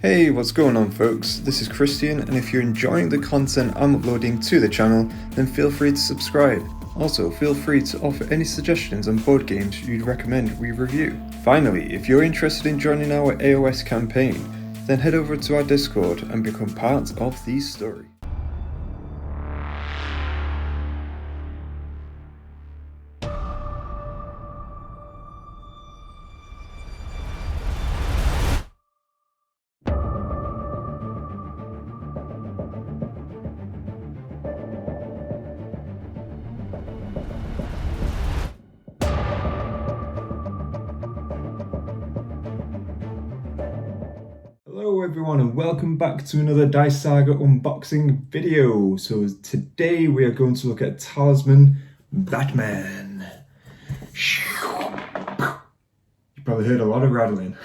Hey, what's going on folks? This is Christian, and if you're enjoying the content I'm uploading to the channel, then feel free to subscribe. Also, feel free to offer any suggestions on board games you'd recommend we review. Finally, if you're interested in joining our AOS campaign, then head over to our Discord and become part of the story. Hello everyone and welcome back to another Dice Saga unboxing video. So today we are going to look at Talisman Batman. You probably heard a lot of rattling.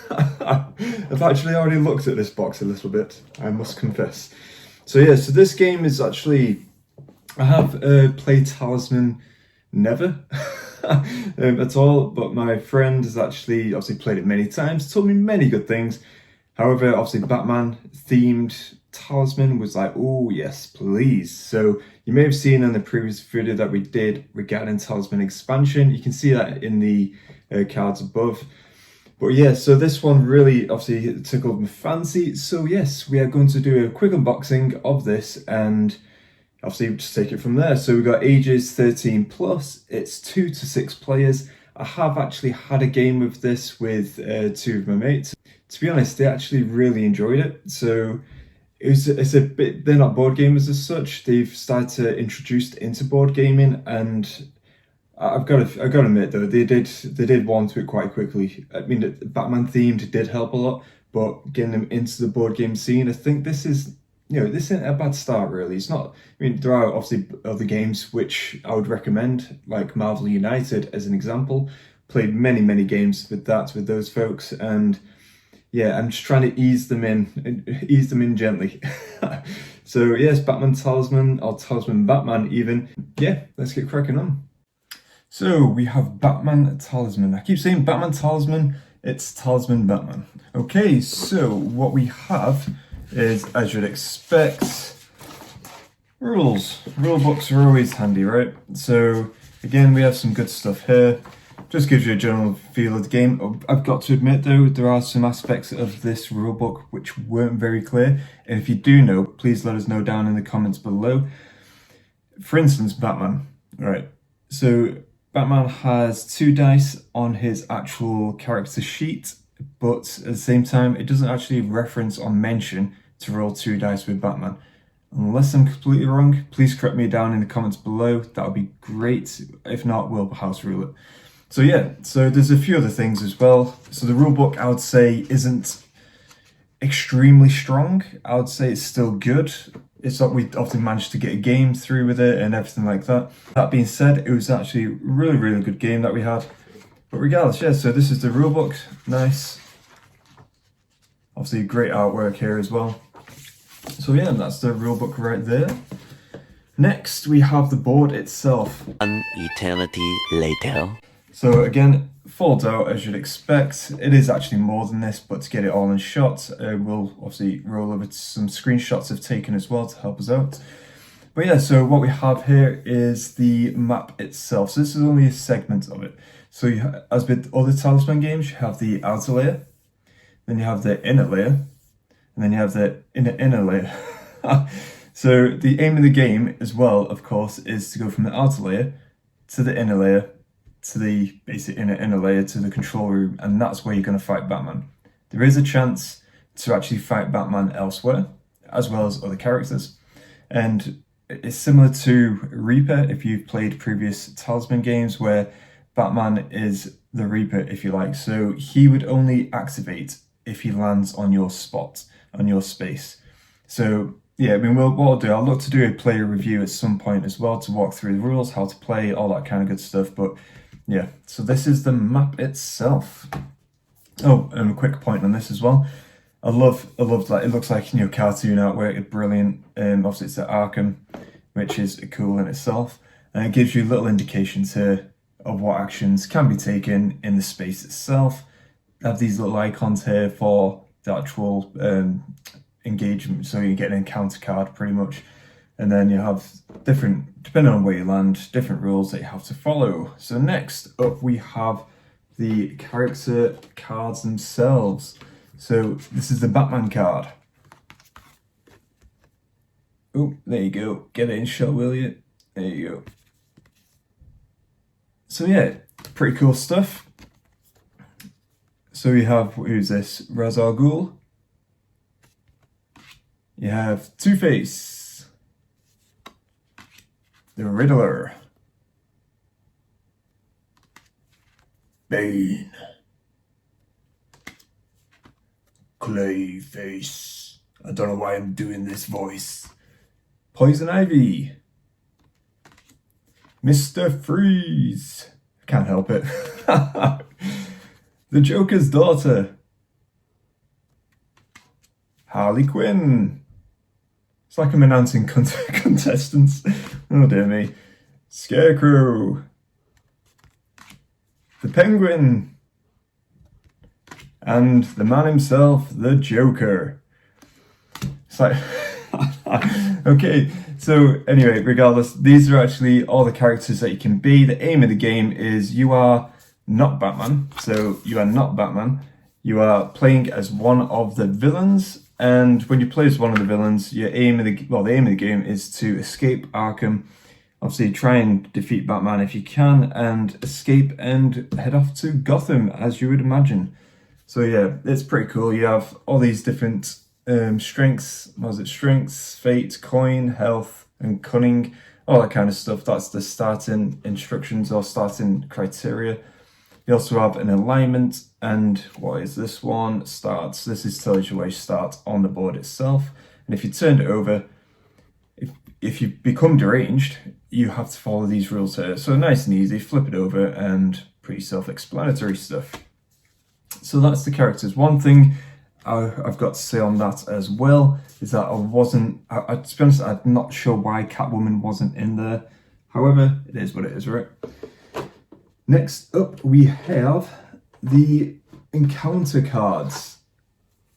I've actually already looked at this box a little bit, I must confess. So this game is actually, I have played Talisman never at all, but my friend has actually obviously played it many times, told me many good things. However, obviously Batman themed Talisman was like, oh yes, please. So you may have seen in the previous video that we did regarding Talisman expansion. You can see that in the cards above. But yeah, so this one really obviously tickled my fancy. So yes, we are going to do a quick unboxing of this and obviously just take it from there. So we've got ages 13 plus, it's 2 to 6 players. I have actually had a game of this with 2 of my mates. To be honest, they actually really enjoyed it. So it's a bit, they're not board gamers as such. They've started to introduce into board gaming, and I've got to admit though, they did warm to it quite quickly. I mean, the Batman themed did help a lot, but getting them into the board game scene, I think this is, this isn't a bad start really. It's not, I mean, there are obviously other games which I would recommend, like Marvel United as an example. Played many games with those folks, and yeah, I'm just trying to ease them in gently. So yes, Batman Talisman, or Talisman Batman even. Yeah, let's get cracking on. So we have Batman Talisman. I keep saying Batman Talisman, it's Talisman Batman. Okay, so what we have is, as you'd expect, rules. Rule books are always handy, right? So again, we have some good stuff here. Just gives you a general feel of the game. I've got to admit though, there are some aspects of this rulebook which weren't very clear. And if you do know, please let us know down in the comments below. For instance, Batman. Right. So Batman has 2 dice on his actual character sheet, but at the same time, it doesn't actually reference or mention to roll 2 dice with Batman. Unless I'm completely wrong, please correct me down in the comments below. That would be great. If not, we'll house rule it. So yeah, so there's a few other things as well. So the rulebook, I would say, isn't extremely strong. I would say it's still good. It's like we often managed to get a game through with it and everything like that. That being said, it was actually a really good game that we had. But regardless, yeah, so this is the rulebook. Nice. Obviously great artwork here as well. So yeah, that's the rulebook right there. Next, we have the board itself. An eternity later. So again, fold out as you'd expect. It is actually more than this, but to get it all in shot, we'll obviously roll over to some screenshots I've taken as well to help us out. But yeah, so what we have here is the map itself. So this is only a segment of it. So as with other Talisman games, you have the outer layer, then you have the inner layer, and then you have the inner layer. So the aim of the game as well, of course, is to go from the outer layer to the inner layer, to the basic inner layer, to the control room, and that's where you're going to fight Batman. There is a chance to actually fight Batman elsewhere, as well as other characters. And it's similar to Reaper, if you've played previous Talisman games, where Batman is the Reaper, if you like. So he would only activate if he lands on your spot, on your space. So yeah, I mean, what I'll do, I'll look to do a player review at some point as well to walk through the rules, how to play, all that kind of good stuff. But yeah, so this is the map itself. Oh, and a quick point on this as well. I love that. It looks like, cartoon artwork. It's brilliant. Obviously it's at Arkham, which is cool in itself. And it gives you little indications here of what actions can be taken in the space itself. I have these little icons here for the actual engagement. So you get an encounter card pretty much, and then you have different, depending on where you land, different rules that you have to follow. So next up we have the character cards themselves. So this is the Batman card. Oh, there you go. Get it in shot, will you? There you go. So yeah, pretty cool stuff. So we have, who's this? Ra's al Ghul. You have Two-Face. The Riddler. Bane. Clayface. I don't know why I'm doing this voice. Poison Ivy. Mr. Freeze. Can't help it. The Joker's daughter. Harley Quinn. It's like I'm announcing contestants. Oh dear me. Scarecrow. The Penguin. And the man himself, the Joker. It's like... Okay, so anyway, regardless, these are actually all the characters that you can be. The aim of the game is you are not Batman. So you are not Batman. You are playing as one of the villains. And when you play as one of the villains, the aim of the game is to escape Arkham. Obviously, try and defeat Batman if you can, and escape and head off to Gotham, as you would imagine. So yeah, it's pretty cool. You have all these different strengths. What was it? Strengths, fate, coin, health, and cunning. All that kind of stuff. That's the starting instructions or starting criteria. You also have an alignment, and what is this one? Starts. This tells you where you start on the board itself. And if you turn it over, if you become deranged, you have to follow these rules here. So nice and easy, flip it over, and pretty self-explanatory stuff. So that's the characters. One thing I've got to say on that as well is that to be honest, I'm not sure why Catwoman wasn't in there. However, it is what it is, right? Next up, we have the encounter cards.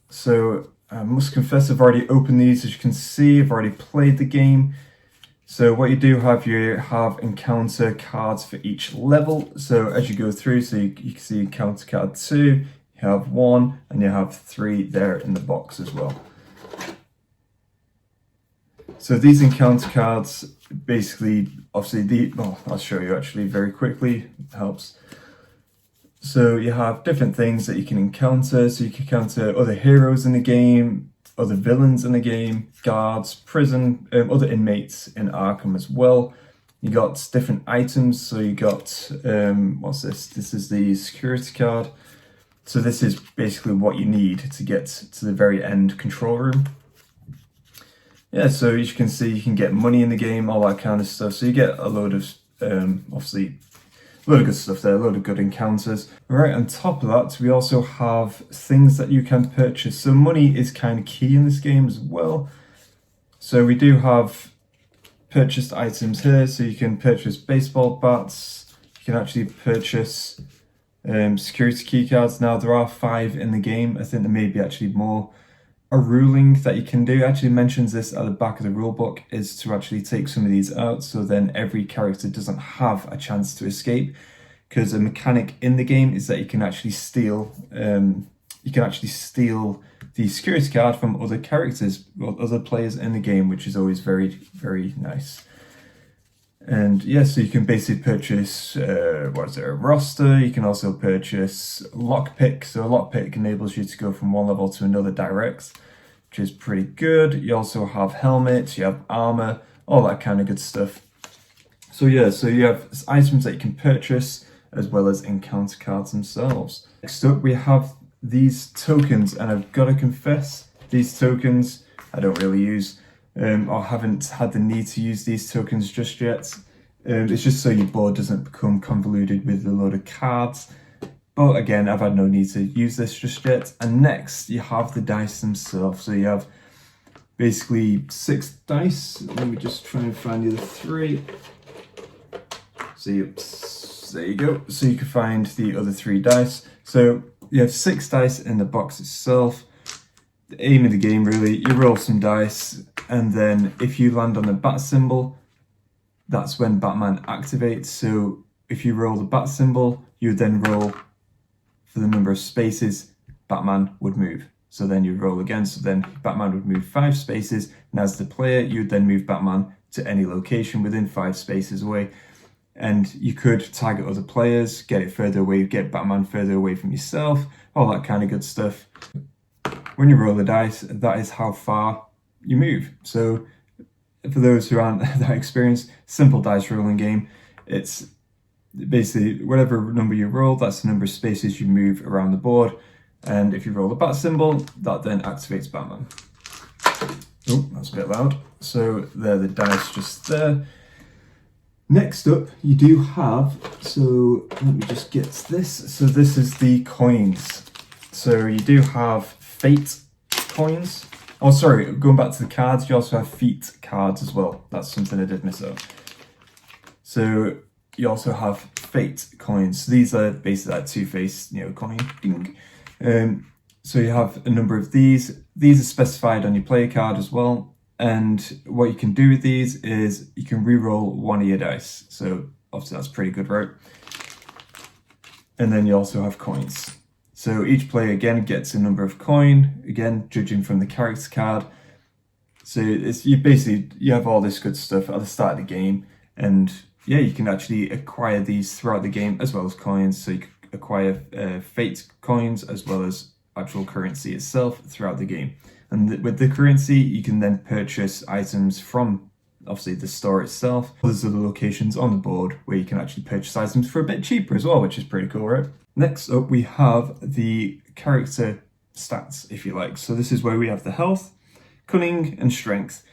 So I must confess, I've already opened these. As you can see, I've already played the game. So what you have encounter cards for each level. So as you go through, so you can see encounter card 2, you have 1, and you have 3 there in the box as well. So these encounter cards, basically, obviously, I'll show you actually very quickly, it helps. So you have different things that you can encounter. So you can encounter other heroes in the game, other villains in the game, guards, prison, other inmates in Arkham as well. You got different items. So you got, what's this? This is the security card. So this is basically what you need to get to the very end control room. Yeah, so as you can see, you can get money in the game, all that kind of stuff. So you get a load of, obviously, a load of good stuff there, a load of good encounters. Right, on top of that, we also have things that you can purchase. So money is kind of key in this game as well. So we do have purchased items here. So you can purchase baseball bats. You can actually purchase security key cards. Now, there are 5 in the game. I think there may be actually more. A ruling that you can do, actually mentions this at the back of the rulebook, is to actually take some of these out, so then every character doesn't have a chance to escape. Because a mechanic in the game is that you can actually steal the security card from other characters or other players in the game, which is always very, very nice. And yeah, so you can basically purchase, a roster. You can also purchase lockpick. So a lockpick enables you to go from one level to another direct, which is pretty good. You also have helmets, you have armor, all that kind of good stuff. So yeah, so you have items that you can purchase as well as encounter cards themselves. Next up, we have these tokens, and I've got to confess, these tokens I don't really use. Or haven't had the need to use these tokens just yet. It's just so your board doesn't become convoluted with a load of cards. But again, I've had no need to use this just yet. And next, you have the dice themselves. So you have basically 6 dice. Let me just try and find the other 3. So there you go. So you can find the other 3 dice. So you have 6 dice in the box itself. the aim of the game really, you roll some dice, and then if you land on a bat symbol, that's when Batman activates. So if you roll the bat symbol, you would then roll for the number of spaces Batman would move. So then you'd roll again, so then Batman would move 5 spaces, and as the player, you would then move Batman to any location within 5 spaces away. And you could target other players, get it further away, get Batman further away from yourself, all that kind of good stuff. When you roll the dice, that is how far you move. So for those who aren't that experienced, simple dice rolling game. It's basically whatever number you roll, that's the number of spaces you move around the board. And if you roll the bat symbol, that then activates Batman. Oh, that's a bit loud. So there, the dice just there. Next up, you do have, so let me just get this. So this is the coins. So you do have fate coins. Oh, sorry, going back to the cards, you also have feat cards as well. That's something I did miss out. So you also have fate coins. So these are basically like two-faced, coin. Ding. So you have a number of these. These are specified on your player card as well. And what you can do with these is you can re-roll one of your dice. So obviously that's pretty good, right? And then you also have coins. So each player again gets a number of coin, again judging from the character card. So you have all this good stuff at the start of the game, and yeah, you can actually acquire these throughout the game as well as coins. So you can acquire fate coins as well as actual currency itself throughout the game. And with the currency, you can then purchase items from obviously the store itself. There's other locations on the board where you can actually purchase items for a bit cheaper as well, which is pretty cool, right? Next up, we have the character stats, if you like. So this is where we have the health, cunning, and strength.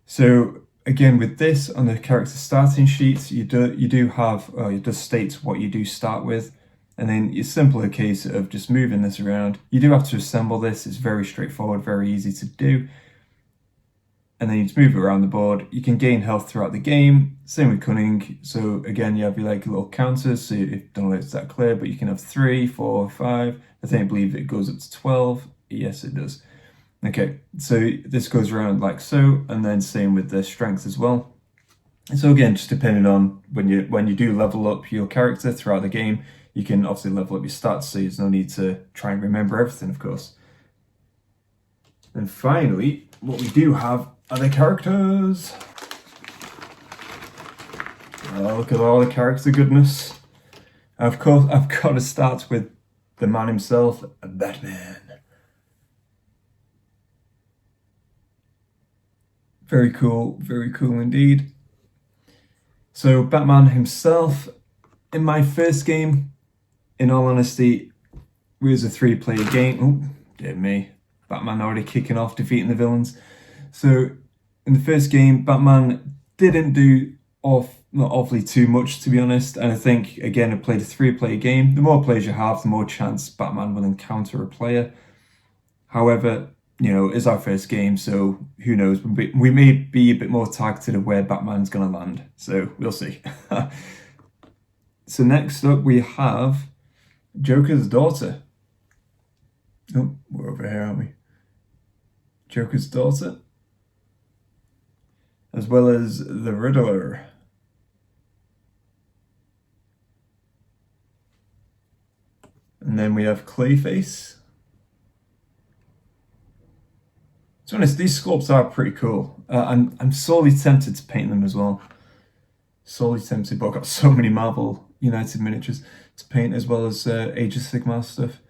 So again, with this on the character starting sheets, you do have it does state what you do start with, and then it's simply a case of just moving this around. You do have to assemble this. It's very straightforward, very easy to do. And then you just move it around the board. You can gain health throughout the game. Same with cunning. So again, you have your little counters. So I don't know if it's that clear, but you can have 3, 4, 5. I believe it goes up to 12. Yes, it does. Okay, so this goes around like so, and then same with the strength as well. So again, just depending on when you do level up your character throughout the game, you can obviously level up your stats. So there's no need to try and remember everything, of course. And finally, what we do have are the characters. Oh, look at all the character goodness. Of course, I've got to start with the man himself, Batman. Very cool indeed. So Batman himself, in my first game, in all honesty, it was a 3-player game. Oh, dear me. Batman already kicking off, defeating the villains. So in the first game, Batman didn't do not awfully too much, to be honest. And I think, again, I played a 3-player game. The more players you have, the more chance Batman will encounter a player. However, it's our first game, so who knows? We may be a bit more targeted of where Batman's going to land. So we'll see. So next up, we have Joker's daughter. Oh, we're over here, aren't we? Joker's daughter, as well as the Riddler. And then we have Clayface. To be honest, these sculpts are pretty cool. I'm sorely tempted to paint them as well. Sorely tempted, but I've got so many Marvel United miniatures to paint, as well as Age of Sigmar stuff.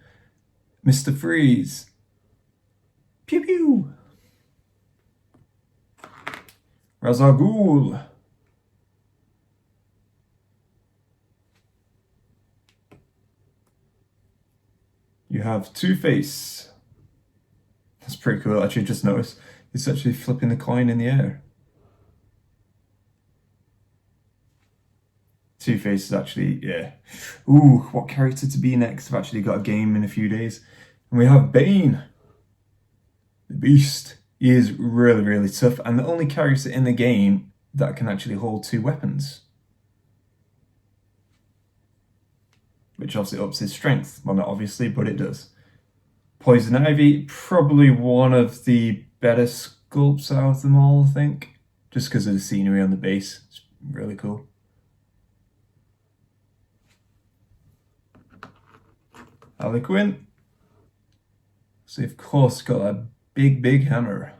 Mr. Freeze. Pew pew. Ra's al Ghul. You have Two-Face. That's pretty cool, actually, just noticed. He's actually flipping the coin in the air. Two-Face is actually, yeah. Ooh, what character to be next? I've actually got a game in a few days. And we have Bane. The Beast. He is really tough, and the only character in the game that can actually hold 2 weapons. Which obviously ups his strength. Well, not obviously, but it does. Poison Ivy, probably one of the better sculpts out of them all, I think. Just because of the scenery on the base. It's really cool. Harley Quinn. So of course got that big hammer.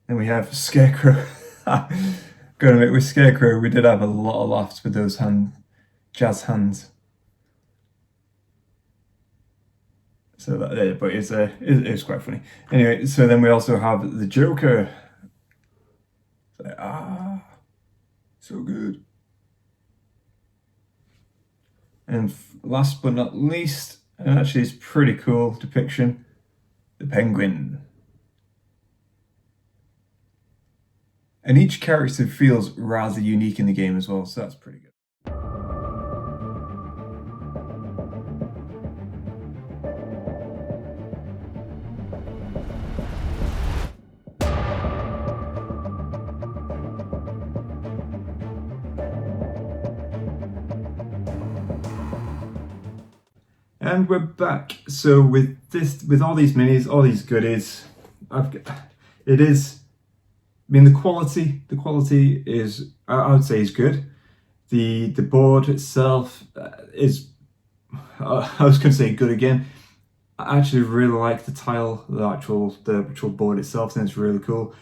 Then we have Scarecrow. Gotta admit, with Scarecrow, we did have a lot of laughs with those jazz hands. So that, but it's quite funny. Anyway, so then we also have the Joker. It's like, so good. And last but not least, and actually it's pretty cool depiction, the Penguin. And each character feels rather unique in the game as well, so that's pretty good. And we're back. So with all these minis, all these goodies, the quality is, I would say, is good. The board itself is, I was going to say good again. I actually really like the actual board itself, and it's really cool.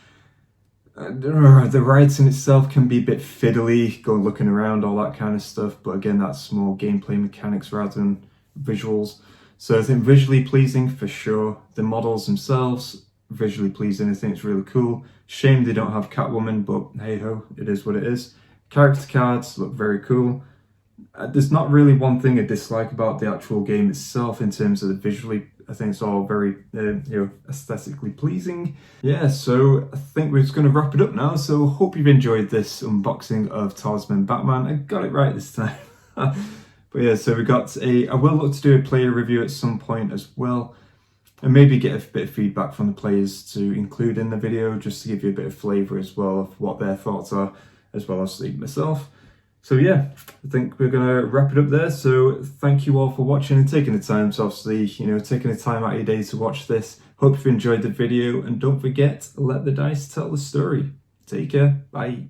The writing itself can be a bit fiddly, going looking around, all that kind of stuff. But again, that's more gameplay mechanics rather than visuals. So I think visually pleasing for sure. The models themselves, visually pleasing. I think it's really cool. Shame they don't have Catwoman, but hey ho, it is what it is. Character cards look very cool. There's not really one thing I dislike about the actual game itself in terms of the visually. I think it's all very, aesthetically pleasing. Yeah, so I think we're just going to wrap it up now. So hope you've enjoyed this unboxing of Talisman Batman. I got it right this time. But yeah, so we got I will look to do a player review at some point as well. And maybe get a bit of feedback from the players to include in the video, just to give you a bit of flavour as well of what their thoughts are, as well as myself. So yeah, I think we're going to wrap it up there. So thank you all for watching and taking the time to obviously, taking the time out of your day to watch this. Hope you've enjoyed the video, and don't forget, let the dice tell the story. Take care. Bye.